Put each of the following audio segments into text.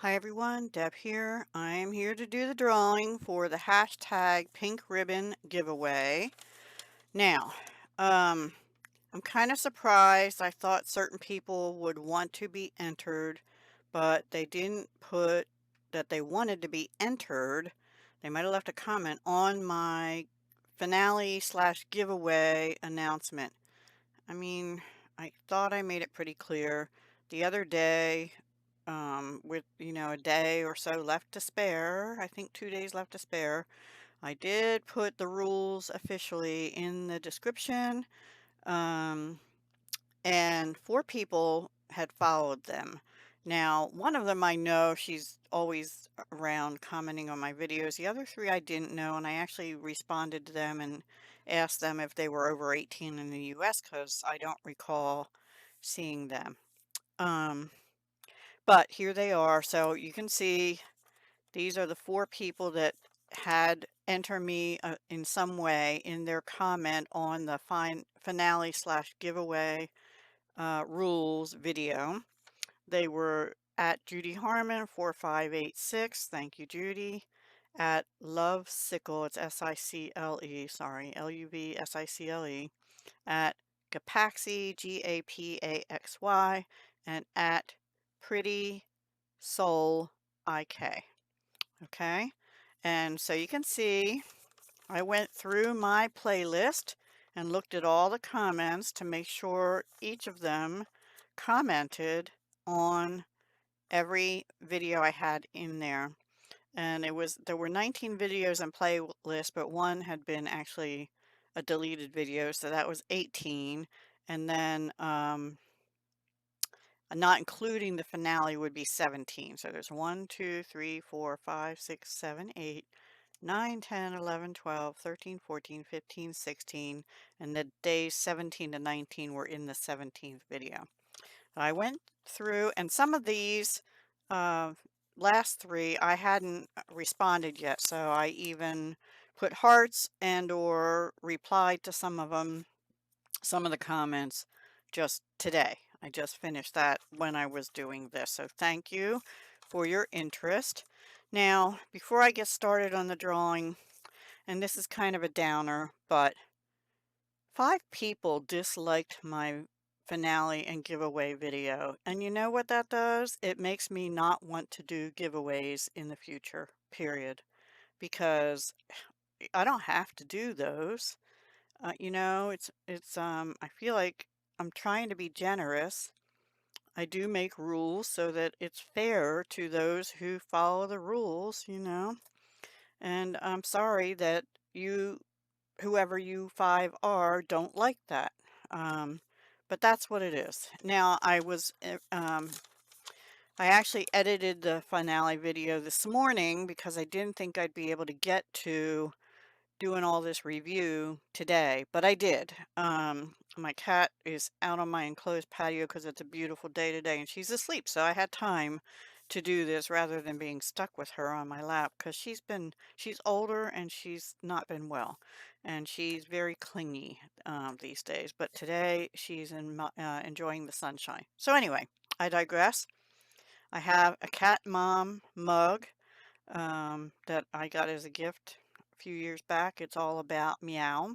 Hi everyone, Deb here. I'm here to do the drawing for the hashtag pink ribbon giveaway. Now, um, I'm kind of surprised. I thought certain people would want to be entered, but they didn't put that they wanted to be entered. They might have left a comment on my finale slash giveaway announcement. I mean, I thought I made it pretty clear the other day, with, a day or so left to spare, I think 2 days left to spare. I did put the rules officially in the description, um, and 4 people had followed them. Now, one of them I know, she's always around commenting on my videos. The other 3 I didn't know, and I actually responded to them and asked them if they were over 18 in the US because I don't recall seeing them. Um, but here they are. So you can see these are the 4 people that had enter me in some way in their comment on the finale slash giveaway rules video. They were at Judy Harmon 4586. Thank you, Judy. At Love Sickle, it's Sicle, sorry, Luvsicle. At Gapaxy, Gapaxy, and at Pretty Soul IK. Okay, and so you can see I went through my playlist and looked at all the comments to make sure each of them commented on every video I had in there. And there were 19 videos in playlist, but one had been actually a deleted video, so that was 18. And then not including the finale would be 17. So there's 1, 2, 3, 4, 5, 6, 7, 8, 9, 10, 11, 12, 13, 14, 15, 16, and the days 17 to 19 were in the 17th video. I went through, and some of these uh, last 3 I hadn't responded yet, so I even put hearts and or replied to some of them, some of the comments just today. I just finished that when I was doing this, so thank you for your interest. Now, before I get started on the drawing, and this is kind of a downer, but 5 people disliked my finale and giveaway video. And you know what that does? It makes me not want to do giveaways in the future, period. Because I don't have to do those. I feel like I'm trying to be generous. I do make rules so that it's fair to those who follow the rules. And I'm sorry that you whoever you 5 are don't like that. Um, but that's what it is. Now, I actually edited the finale video this morning because I didn't think I'd be able to get to doing all this review today, but I did. My cat is out on my enclosed patio because it's a beautiful day today and she's asleep, so I had time to do this rather than being stuck with her on my lap because she's older and she's not been well and she's very clingy these days, but today she's enjoying the sunshine. So anyway, I digress. I have a cat mom mug that I got as a gift a few years back. It's all about meow.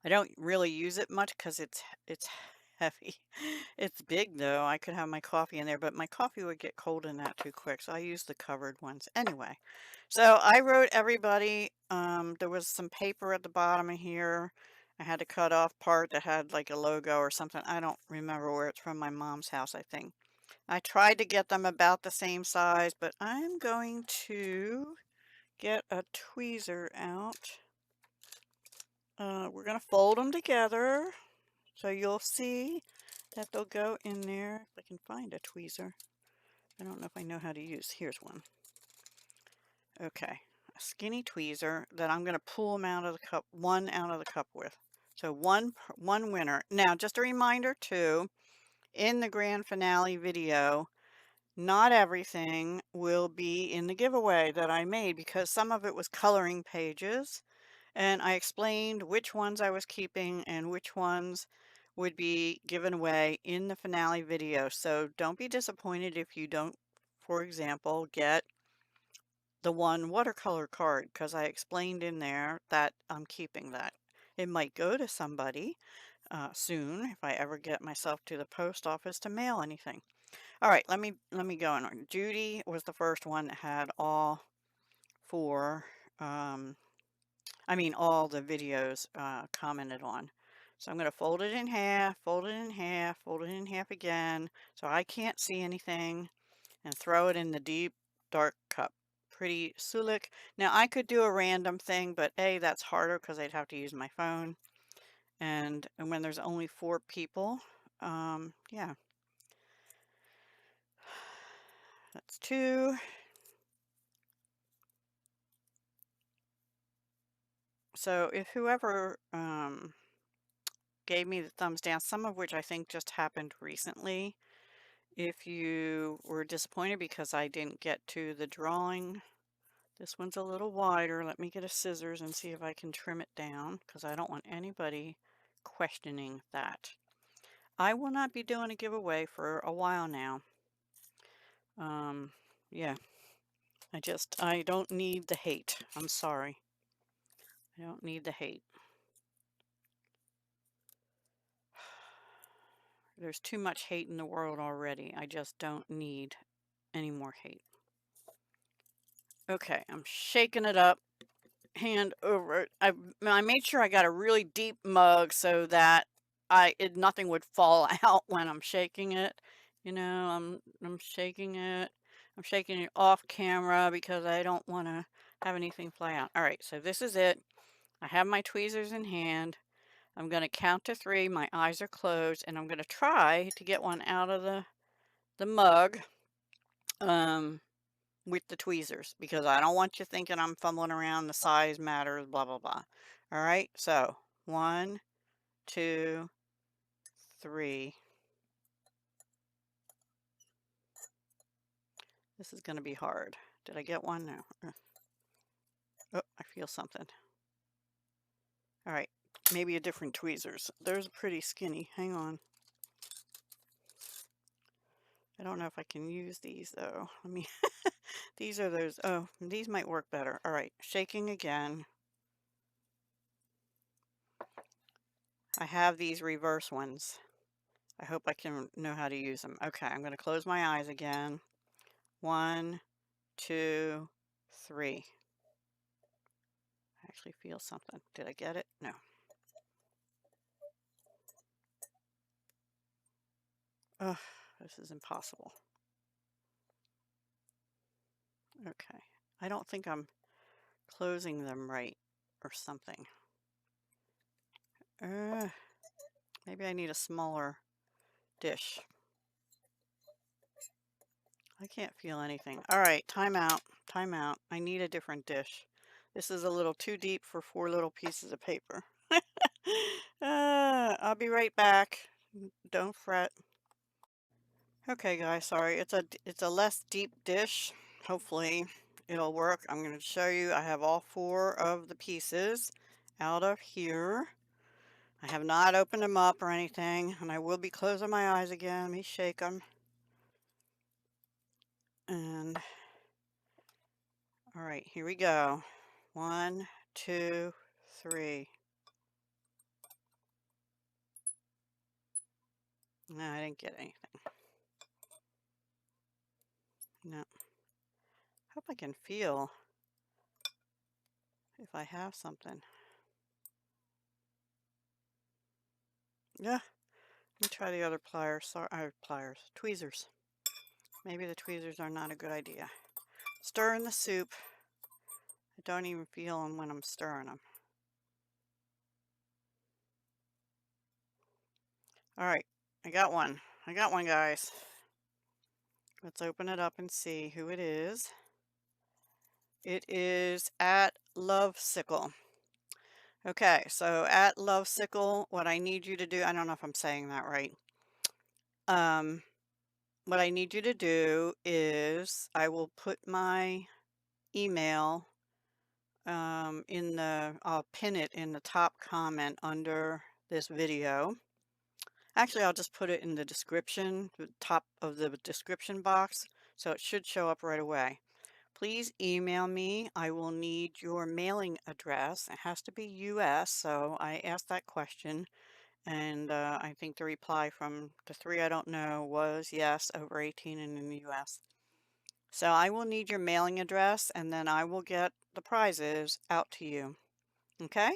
I don't really use it much because it's heavy. It's big though. I could have my coffee in there, but my coffee would get cold in that too quick. So I use the covered ones anyway. So I wrote everybody. There was some paper at the bottom of here. I had to cut off part that had like a logo or something. I don't remember where it's from. My mom's house, I think. I tried to get them about the same size, but I'm going to get a tweezer out. We're going to fold them together so you'll see that they'll go in there. If I can find a tweezer. I don't know if I know how to use. Here's one. Okay, a skinny tweezer that I'm going to pull them out of the cup, one out of the cup with. So one winner. Now, just a reminder too, in the grand finale video, not everything will be in the giveaway that I made because some of it was coloring pages. And I explained which ones I was keeping and which ones would be given away in the finale video. So don't be disappointed if you don't for example, get the one watercolor card because I explained in there that I'm keeping that. It might go to somebody soon if I ever get myself to the post office to mail anything. All right, let me go in order. Judy was the first one that had all four, I mean all the videos commented on. So I'm going to fold it in half, fold it in half, fold it in half again so I can't see anything, and throw it in the deep dark cup. Pretty Sulik. Now I could do a random thing, but A, that's harder because I'd have to use my phone. And when there's only four people, yeah, that's two. So if whoever gave me the thumbs down, some of which I think just happened recently, if you were disappointed because I didn't get to the drawing, this one's a little wider. Let me get a scissors and see if I can trim it down because I don't want anybody questioning that. I will not be doing a giveaway for a while now. Yeah, I don't need the hate. I'm sorry. I don't need the hate. There's too much hate in the world already. I just don't need any more hate. Okay, I'm shaking it up, hand over it. I made sure I got a really deep mug so that nothing would fall out when I'm shaking it. You know, I'm shaking it. I'm shaking it off camera because I don't want to have anything fly out. All right, so this is it. I have my tweezers in hand. I'm going to count to 3. My eyes are closed, and I'm going to try to get one out of the mug with the tweezers because I don't want you thinking I'm fumbling around. The size matters, blah, blah, blah. All right, so 1, 2, 3. This is going to be hard. Did I get one? No. Oh, I feel something. All right, maybe a different tweezers. Those are pretty skinny. Hang on. I don't know if I can use these though. Let me, these are those, oh, these might work better. All right, shaking again. I have these reverse ones. I hope I can know how to use them. Okay, I'm going to close my eyes again. 1, 2, 3. I actually feel something. Did I get it? No. Ugh, this is impossible. Okay. I don't think I'm closing them right or something. Maybe I need a smaller dish. I can't feel anything. All right, time out. Time out. I need a different dish. This is a little too deep for 4 little pieces of paper. I'll be right back. Don't fret. Okay, guys, sorry. It's a less deep dish. Hopefully it'll work. I'm going to show you. I have all 4 of the pieces out of here. I have not opened them up or anything, and I will be closing my eyes again. Let me shake them. And all right, here we go. 1, 2, 3. No, I didn't get anything. No. Hope I can feel if I have something. Yeah. Let me try the other pliers. Sorry, pliers. Tweezers. Maybe the tweezers are not a good idea. Stir in the soup. I don't even feel them when I'm stirring them. All right. I got one. I got one, guys. Let's open it up and see who it is. It is at Lovesicle. Okay, so at Lovesicle, what I need you to do, I don't know if I'm saying that right. What I need you to do is I will put my email I'll pin it in the top comment under this video. Actually, I'll just put it in the description, the top of the description box, so it should show up right away. Please email me. I will need your mailing address. It has to be US, so I asked that question, and I think the reply from the three I don't know was yes, over 18 and in the US. So I will need your mailing address, and then I will get the prizes out to you. Okay?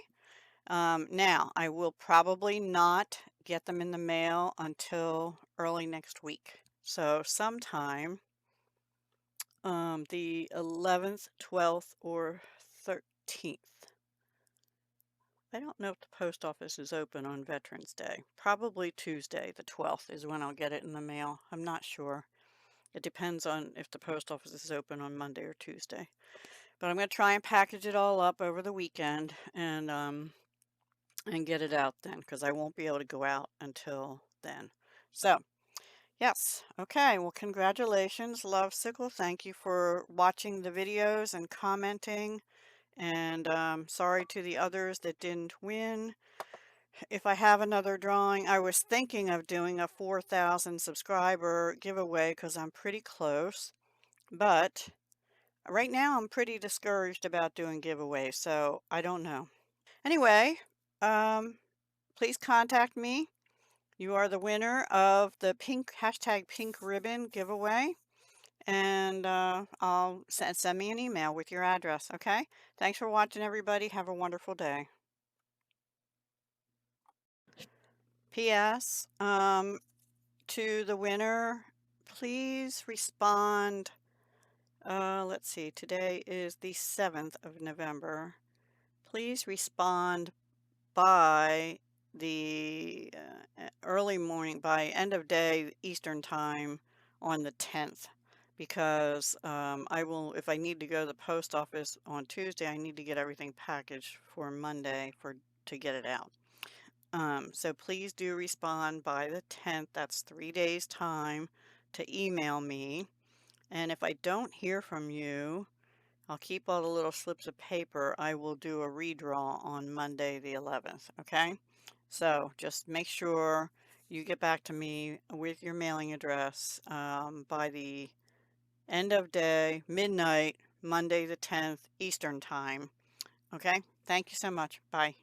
Now, I will probably not get them in the mail until early next week. So sometime the 11th, 12th, or 13th. I don't know if the post office is open on Veterans Day. Probably Tuesday, the 12th, is when I'll get it in the mail. I'm not sure. It depends on if the post office is open on Monday or Tuesday. But I'm going to try and package it all up over the weekend and get it out then, because I won't be able to go out until then. So, yes. Okay. Well, congratulations, Lovesicle. Thank you for watching the videos and commenting. And sorry to the others that didn't win. If I have another drawing, I was thinking of doing a 4,000 subscriber giveaway because I'm pretty close. But right now I'm pretty discouraged about doing giveaways, so I don't know. Anyway, please contact me. You are the winner of the #pink ribbon giveaway. And I'll send me an email with your address, okay? Thanks for watching, everybody. Have a wonderful day. P.S. To the winner, please respond. Let's see, today is the 7th of November. Please respond by the early morning, by end of day Eastern time on the 10th, because I will, if I need to go to the post office on Tuesday, I need to get everything packaged for Monday to get it out. So please do respond by the 10th. That's 3 days time to email me. And if I don't hear from you, I'll keep all the little slips of paper. I will do a redraw on Monday the 11th, okay? So just make sure you get back to me with your mailing address by the end of day, midnight, Monday the 10th, Eastern time. Okay? Thank you so much. Bye.